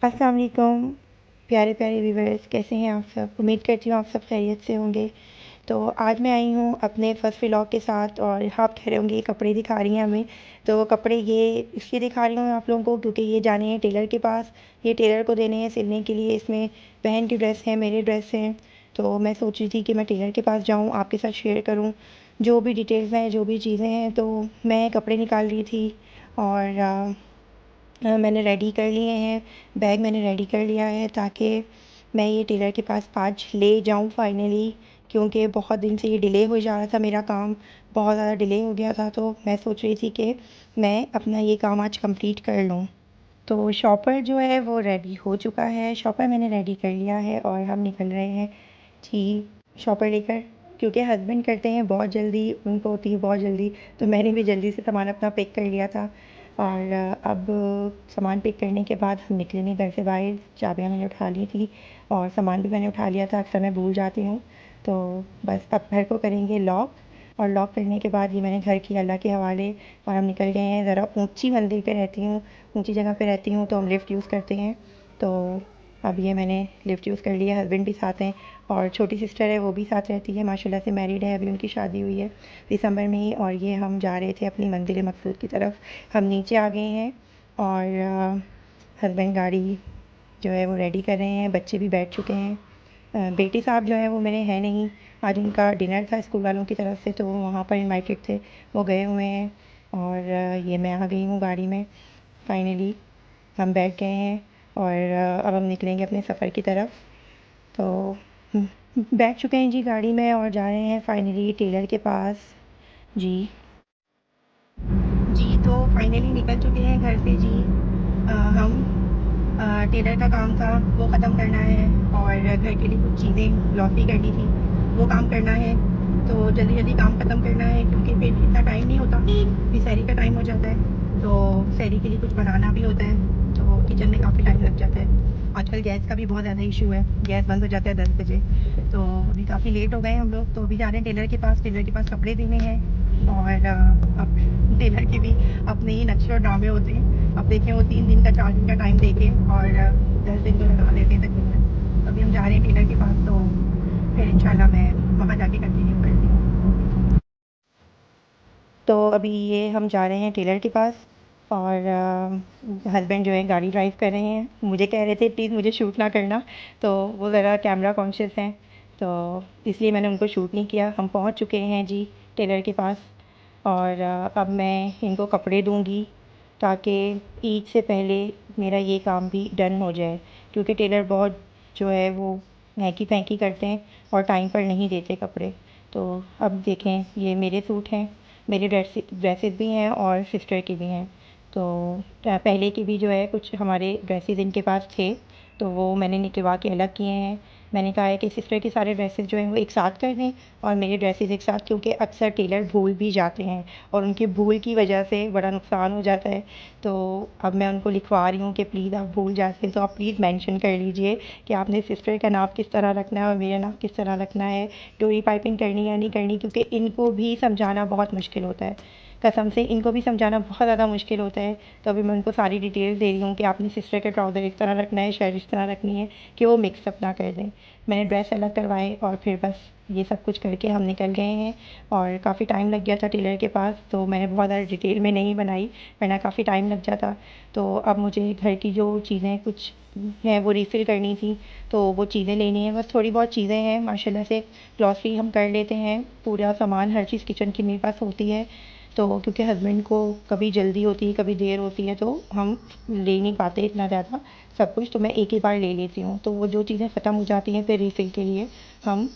अस्सलाम वालेकुम प्यारे प्यारे व्यूवर्स, कैसे हैं आप सब। उम्मीद करती हूँ आप सब खैरियत से होंगे। तो आज मैं आई हूँ अपने फर्स्ट व्लॉग के साथ और आप कह रहे होंगे ये कपड़े दिखा रही हैं हमें। तो कपड़े ये इसलिए दिखा रही हूँ आप लोगों को क्योंकि ये जाने हैं टेलर के पास। ये टेलर को देने हैं सिलने के लिए। इसमें बहन की ड्रेस है, मेरे ड्रेस हैं। तो मैं सोच रही थी कि मैं टेलर के पास जाऊँ, आपके साथ शेयर करूँ जो भी डिटेल्स हैं, जो भी चीज़ें हैं। तो मैं कपड़े निकाल रही थी और मैंने रेडी कर लिए हैं। बैग मैंने रेडी कर लिया है ताकि मैं ये टेलर के पास आज ले जाऊँ फाइनली, क्योंकि बहुत दिन से ये डिले हो जा रहा था। मेरा काम बहुत ज़्यादा डिले हो गया था, तो मैं सोच रही थी कि मैं अपना ये काम आज कंप्लीट कर लूँ। तो शॉपर जो है वो रेडी हो चुका है, शॉपर मैंने रेडी कर लिया है और हम निकल रहे हैं जी शॉपर लेकर, क्योंकि हस्बैंड करते हैं बहुत जल्दी, उनको होती है बहुत जल्दी। तो मैंने भी जल्दी से सामान अपना पैक कर लिया था और अब सामान पैक करने के बाद हम निकलेंगे घर से बाहर। चाबियाँ मैंने उठा ली थी और सामान भी मैंने उठा लिया था, अक्सर मैं भूल जाती हूँ। तो बस अब घर को करेंगे लॉक और लॉक करने के बाद ये मैंने घर की अल्लाह के हवाले और हम निकल गए हैं। ज़रा ऊंची मंजिल पे रहती हूँ, ऊंची जगह पे रहती हूँ, तो हम लिफ़्ट यूज़ करते हैं। तो अब ये मैंने लिफ़्ट यूज़ कर लिया। हस्बैंड भी साथ हैं और छोटी सिस्टर है, वो भी साथ रहती है, माशाल्लाह से मैरिड है, अभी उनकी शादी हुई है दिसंबर में ही। और ये हम जा रहे थे अपनी मंजिल मकसूद की तरफ। हम नीचे आ गए हैं और हस्बैंड गाड़ी जो है वो रेडी कर रहे हैं, बच्चे भी बैठ चुके हैं। बेटी साहब जो हैं वो मेरे हैं नहीं, आज उनका डिनर था स्कूल वालों की तरफ से, तो वो वहाँ पर इनवाइटेड थे, वो गए हुए हैं। और ये मैं आ गई हूँ गाड़ी में। फाइनली हम बैठ गए हैं और अब हम निकलेंगे अपने सफ़र की तरफ। तो बैठ चुके हैं जी गाड़ी में और जा रहे हैं फाइनली टेलर के पास जी। जी तो फाइनली निकल चुके हैं घर से जी। हम टेलर का काम था वो ख़त्म करना है और घर के लिए कुछ चीज़ें ग्लॉसरी करनी थी, वो काम करना है। तो जल्दी जल्दी काम ख़त्म करना है क्योंकि फिर इतना टाइम नहीं होता, फिर सहरी का टाइम हो जाता है, तो सहरी के लिए कुछ बनाना भी होता है, तो किचन में काफ़ी टाइम लग जाता है। आजकल गैस का भी बहुत ज़्यादा इशू है, गैस बंद हो जाता है 10 बजे। तो अभी काफ़ी लेट हो गए हम लोग, तो अभी जा रहे हैं टेलर के पास। टेलर के पास कपड़े देने हैं और अब टेलर के भी अपने ही नक्शे और ड्रामे होते हैं। अब देखें वो 3 दिन का 4 दिन का टाइम देके और 10 दिन तो लगा देते हैं तकरीबन। अभी हम जा रहे हैं टेलर के पास, तो फिर इंशाल्लाह मैं वहाँ जाके कंटिन्यू करती हूँ। तो अभी ये हम जा रहे हैं टेलर के पास और हस्बैंड जो है गाड़ी ड्राइव कर रहे हैं। मुझे कह रहे थे प्लीज़ मुझे शूट ना करना, तो वो ज़रा कैमरा कॉन्शियस हैं, तो इसलिए मैंने उनको शूट नहीं किया। हम पहुंच चुके हैं जी टेलर के पास और अब मैं इनको कपड़े दूंगी ताकि ईद से पहले मेरा ये काम भी डन हो जाए, क्योंकि टेलर बहुत जो है वो हैंकी पैंकी करते हैं और टाइम पर नहीं देते कपड़े। तो अब देखें ये मेरे सूट हैं, मेरी ड्रेसेस भी हैं और सिस्टर की भी हैं। तो पहले की भी जो है कुछ हमारे ड्रेसेस इनके पास थे, तो वो मैंने निकलवा के अलग किए हैं। मैंने कहा है कि सिस्टर के सारे ड्रेसेस जो हैं वो एक साथ कर दें और मेरे ड्रेसेस एक साथ, क्योंकि अक्सर टेलर भूल भी जाते हैं और उनकी भूल की वजह से बड़ा नुकसान हो जाता है। तो अब मैं उनको लिखवा रही हूँ कि प्लीज़ आप भूल जाते हैं तो आप प्लीज़ मेंशन कर लीजिए कि आपने सिस्टर का नाम किस तरह रखना है और मेरा नाम किस तरह रखना है, डोरी पाइपिंग करनी है या नहीं करनी, क्योंकि इनको भी समझाना बहुत मुश्किल होता है। कसम से इनको भी समझाना बहुत ज़्यादा मुश्किल होता है। तो अभी मैं उनको सारी डिटेल्स दे रही हूँ कि आपने सिस्टर के ट्राउज़र इस तरह रखना है, शर्ट इस तरह रखनी है, कि वो मिक्सअप ना कर दें। मैंने ड्रेस अलग करवाए और फिर बस ये सब कुछ करके हम निकल गए हैं। और काफ़ी टाइम लग गया था टेलर के पास, तो मैंने बहुत ज़्यादा डिटेल में नहीं बनाई वरना काफ़ी टाइम लग जाता। तो अब मुझे घर की जो चीज़ें कुछ हैं वो रीफ़िल करनी थी, तो वो चीज़ें लेनी है। बस थोड़ी बहुत चीज़ें हैं, माशाल्लाह से ग्रॉसरी हम कर लेते हैं, पूरा सामान हर चीज़ किचन की मेरे पास होती है। तो क्योंकि हस्बैंड को कभी जल्दी होती है कभी देर होती है, तो हम ले नहीं पाते इतना ज़्यादा सब कुछ, तो मैं एक ही बार ले लेती हूँ। तो वो जो चीज़ें ख़त्म हो जाती हैं फिर रीफ़िल के लिए हम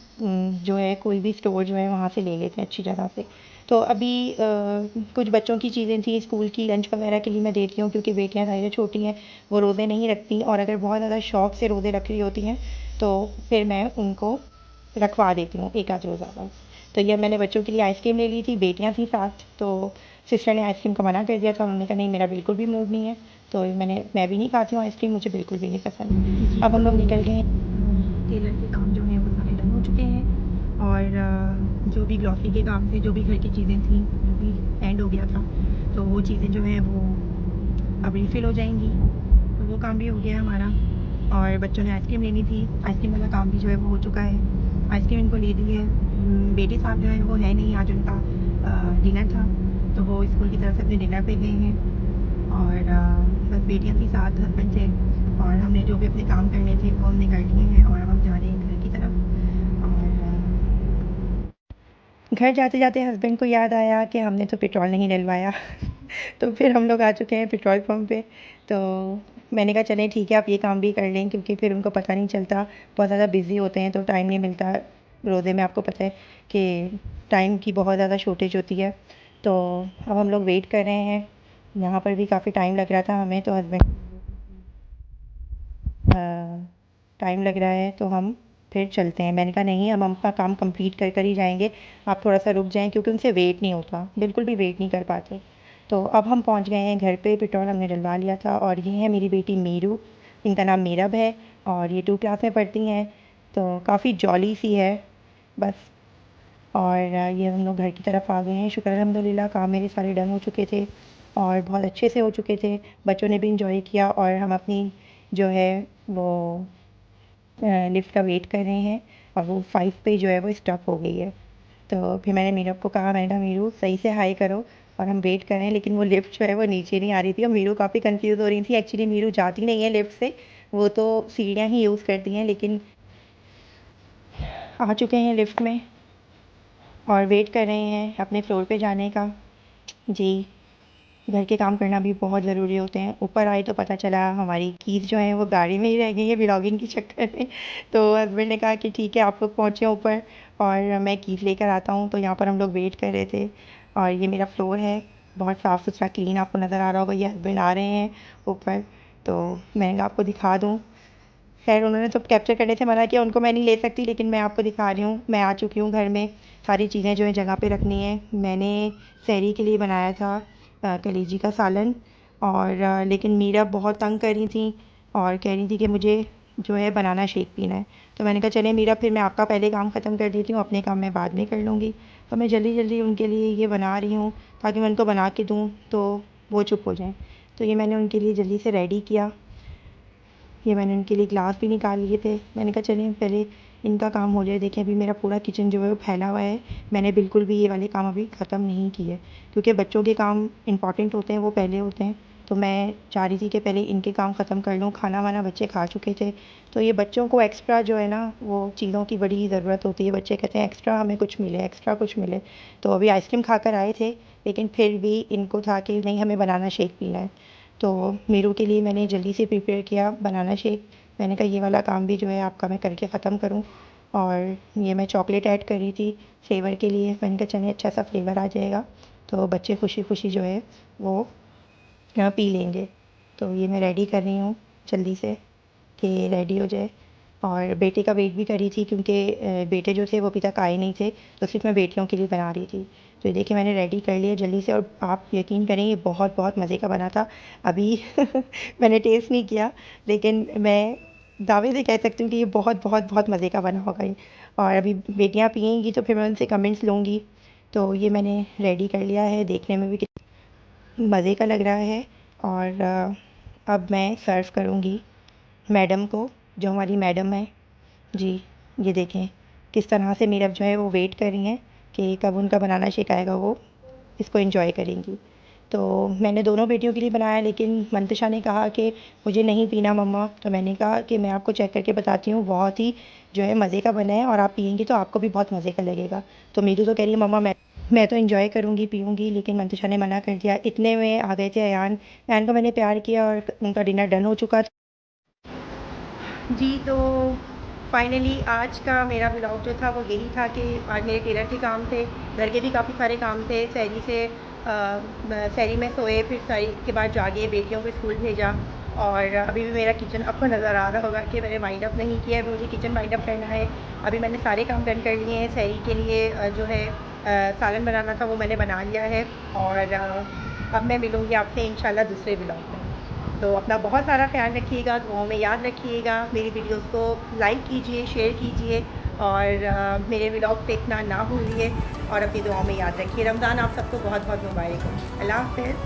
जो है कोई भी स्टोर जो है वहाँ से ले लेते हैं अच्छी जगह से। तो अभी कुछ बच्चों की चीज़ें थी स्कूल की, लंच वगैरह के लिए मैं देती हूँ, क्योंकि बेटियाँ ज़ाहिर है छोटी हैं, वो रोज़े नहीं रखती, और अगर बहुत ज़्यादा शौक़ से रोज़े रख रही होती हैं तो फिर मैं उनको रखवा देती हूँ एक आध रोज़ा बस। तो ये मैंने बच्चों के लिए आइसक्रीम ले ली थी, बेटियाँ थी साथ, तो सिस्टर ने आइसक्रीम का मना कर दिया था, उन्होंने कहा नहीं मेरा बिल्कुल भी मूड नहीं है। तो मैं भी नहीं खाती हूँ आइसक्रीम, मुझे बिल्कुल भी नहीं पसंद। अब हम लोग निकल गए हैं। टेलर के काम जो है वो सारे डन हो चुके हैं और जो भी ग्रॉसरी के काम थे, जो भी घर की चीज़ें थी, वो भी एंड हो गया था। तो वो चीज़ें जो हैं वो अब रिफ़िल हो जाएंगी। तो तो वो काम भी हो गया हमारा। और बच्चों ने आइसक्रीम लेनी थी, आइसक्रीम वाला काम भी जो है वो हो चुका है। आइसक्रीम इनको ले दी है। बेटे साहब जो है वो है नहीं, आज उनका डिनर था, तो वो स्कूल की तरफ से अपने डिनर पे गए हैं। और बस बेटियाँ थी साथ, हस्बैंड थे, और हमने जो भी अपने काम करने थे वो हमने कर लिए हैं, और अब हम जा रहे हैं घर की तरफ। और घर जाते जाते हस्बैंड को याद आया कि हमने तो पेट्रोल नहीं डलवाया तो फिर हम लोग आ चुके हैं पेट्रोल पंप पे। तो मैंने कहा चलें ठीक है, आप ये काम भी कर लें, क्योंकि फिर उनको पता नहीं चलता, बहुत ज़्यादा बिज़ी होते हैं तो टाइम नहीं मिलता। रोज़े में आपको पता है कि टाइम की बहुत ज़्यादा शॉर्टेज होती है। तो अब हम लोग वेट कर रहे हैं। यहाँ पर भी काफ़ी टाइम लग रहा था हमें, तो हस्बैंड टाइम लग रहा है तो हम फिर चलते हैं। मैंने कहा नहीं, हम अपना काम कंप्लीट कर कर ही जाएंगे, आप थोड़ा सा रुक जाएं, क्योंकि उनसे वेट नहीं होता, बिल्कुल भी वेट नहीं कर पाते। तो अब हम पहुंच गए हैं घर पे, पेट्रोल हमने डलवा लिया था। और ये है मेरी बेटी मीरू, इनका नाम मीरब है, और ये 2 क्लास में पढ़ती हैं, तो काफ़ी जॉली सी है बस। और ये हम लोग घर की तरफ आ गए हैं। शुक्र अल्हम्दुलिल्लाह, काम मेरे सारे डन हो चुके थे और बहुत अच्छे से हो चुके थे। बच्चों ने भी इंजॉय किया, और हम अपनी जो है वो लिफ्ट का वेट कर रहे हैं, और वो 5 पे जो है वो स्टॉप हो गई है। तो फिर मैंने मीरू को कहा, मैंने कहा मीरू सही से हाई करो, और हम वेट कर रहे हैं, लेकिन वो लिफ्ट जो है वो नीचे नहीं आ रही थी, और मीरू काफ़ी कंफ्यूज हो रही थी। एक्चुअली मीरू जाती नहीं है लिफ्ट से, वो तो सीढ़ियाँ ही यूज़ करती हैं। लेकिन आ चुके हैं लिफ्ट में और वेट कर रहे हैं अपने फ्लोर पे जाने का। जी, घर के काम करना भी बहुत ज़रूरी होते हैं। ऊपर आए तो पता चला हमारी कीज़ जो हैं वो गाड़ी में ही रह गई है व्लॉगिंग के चक्कर में। तो हस्बैंड ने कहा कि ठीक है, आप लोग पहुँचे ऊपर और मैं कीज़ लेकर आता हूँ। तो यहाँ पर हम लोग वेट कर रहे थे, और ये मेरा फ्लोर है, बहुत साफ़ सुथरा क्लीन आपको नज़र आ रहा होगा। ये हस्बैंड आ रहे हैं ऊपर, तो मैंने कहा आपको दिखा दूँ। खैर उन्होंने तो कैप्चर करने से मना किया, उनको मैं नहीं ले सकती, लेकिन मैं आपको दिखा रही हूँ। मैं आ चुकी हूँ घर में, सारी चीज़ें जो है जगह पे रखनी है। मैंने सहरी के लिए बनाया था कलेजी का सालन, और लेकिन मीरा बहुत तंग कर रही थी और कह रही थी कि मुझे जो है बनाना शेक पीना है। तो मैंने कहा चले मीरा, फिर मैं आपका पहले काम ख़त्म कर देती हूँ, अपने काम मैं बाद में कर लूँगी। तो मैं जल्दी जल्दी उनके लिए ये बना रही हूँ, ताकि मैं उनको बना के दूँ तो वो चुप हो जाएँ। तो ये मैंने उनके लिए जल्दी से रेडी किया। ये मैंने उनके लिए ग्लास भी निकाल लिए थे। मैंने कहा चलिए पहले इनका काम हो जाए। देखिए अभी मेरा पूरा किचन जो है वो फैला हुआ है, मैंने बिल्कुल भी ये वाले काम अभी ख़त्म नहीं किए, क्योंकि बच्चों के काम इंपॉर्टेंट होते हैं, वो पहले होते हैं। तो मैं चाह रही थी कि पहले इनके काम ख़त्म कर लूँ। खाना वाना बच्चे खा चुके थे, तो ये बच्चों को एक्स्ट्रा जो है ना वो चीज़ों की बड़ी ज़रूरत होती है। बच्चे कहते हैं एक्स्ट्रा हमें कुछ मिले, एक्स्ट्रा कुछ मिले। तो अभी आइसक्रीम खा कर आए थे, लेकिन फिर भी इनको था कि नहीं, हमें बनाना शेक पीना है। तो मीरू के लिए मैंने जल्दी से प्रिपेयर किया बनाना शेक। मैंने कहा ये वाला काम भी जो है आपका मैं करके ख़त्म करूँ। और ये मैं चॉकलेट ऐड कर रही थी फ्लेवर के लिए। मैंने कहा चलिए अच्छा सा फ्लेवर आ जाएगा, तो बच्चे खुशी खुशी जो है वो पी लेंगे। तो ये मैं रेडी कर रही हूँ जल्दी से कि रेडी हो जाए। और बेटे का वेट भी कर रही थी, क्योंकि बेटे जो थे वो अभी तक आए नहीं थे, तो सिर्फ मैं बेटियों के लिए बना रही थी। तो ये देखिए मैंने रेडी कर लिया जल्दी से, और आप यकीन करें ये बहुत बहुत मज़े का बना था। अभी मैंने टेस्ट नहीं किया, लेकिन मैं दावे से कह सकती हूँ कि ये बहुत बहुत बहुत मज़े का बना होगा ये। और अभी बेटियाँ पिएंगी तो फिर मैं उनसे कमेंट्स लूँगी। तो ये मैंने रेडी कर लिया है, देखने में भी मज़े का लग रहा है। और अब मैं सर्व करूँगी मैडम को, जो हमारी मैडम है। जी, ये देखें किस तरह से मेरा जो है वो वेट कर रही हैं कि कब उनका बनाना शेक आएगा, वो इसको एंजॉय करेंगी। तो मैंने दोनों बेटियों के लिए बनाया, लेकिन मंतशा ने कहा कि मुझे नहीं पीना मम्मा। तो मैंने कहा कि मैं आपको चेक करके बताती हूँ, बहुत ही जो है मज़े का बना है, और आप पिएंगी तो आपको भी बहुत मज़े का लगेगा। तो मीरू तो कह रही है मम्मा मैं तो एंजॉय करूँगी, पीऊँगी, लेकिन मंतशा ने मना कर दिया। इतने में आ गए थे अयान। अयान को मैंने प्यार किया और उनका डिनर डन हो चुका था। जी, तो फाइनली आज का मेरा व्लॉग जो था वो यही था कि आज मेरे टेलर के काम थे, घर के भी काफ़ी सारे काम थे। सहरी से सहरी में सोए, फिर सहरी के बाद जागे, बेटियों को स्कूल भेजा, और अभी भी मेरा किचन आपको नज़र आ रहा होगा कि मैंने वाइंड अप नहीं किया है, मुझे किचन वाइंड अप करना है। अभी मैंने सारे काम डन कर लिए हैं। सहरी के लिए जो है सालन बनाना था वो मैंने बना लिया है, और अब मैं मिलूँगी आपसे इंशाल्लाह दूसरे व्लॉग में। तो अपना बहुत सारा ख्याल रखिएगा, दुआओं में याद रखिएगा। मेरी वीडियोस को लाइक कीजिए, शेयर कीजिए, और मेरे व्लॉग देखना ना भूलिए, और अपनी दुआओं में याद रखिए। रमज़ान आप सबको बहुत बहुत मुबारक हो। अल्लाह हाफ़िज़।